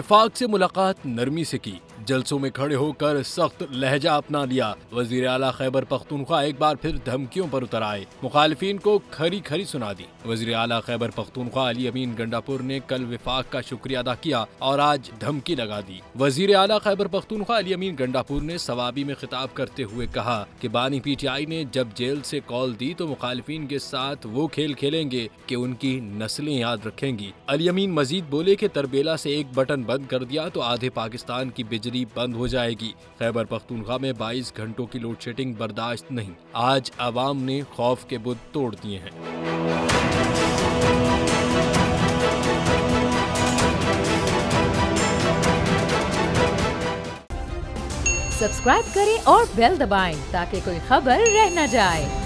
विफाक से मुलाकात नरमी से की, जलसों में खड़े होकर सख्त लहजा अपना लिया। वजीर आला खैबर पख्तूनख्वा एक बार फिर धमकियों पर उतर आए, मुखालिफिन को खरी खरी सुना दी। वजीर आला खैबर पख्तूनख्वा अली अमीन गंडापुर ने कल विफाक का शुक्रिया अदा किया और आज धमकी लगा दी। वजीर आला खैबर पख्तूनख्वा अली अमीन गंडापुर ने सवाबी में खिताब करते हुए कहा कि बानी PTI ने जब जेल से कॉल दी तो मुखालिफिन के साथ वो खेल खेलेंगे कि उनकी नस्लें याद रखेंगी। अली अमीन मजीद बोले कि तरबेला से एक बटन बंद कर दिया तो आधे पाकिस्तान की बिजली बंद हो जाएगी। खैबर पख्तूनख्वा में 22 घंटों की लोड शेडिंग बर्दाश्त नहीं। आज आवाम ने खौफ के बुत तोड़ दिए हैं। सब्सक्राइब करें और बेल दबाएं ताकि कोई खबर रह न जाए।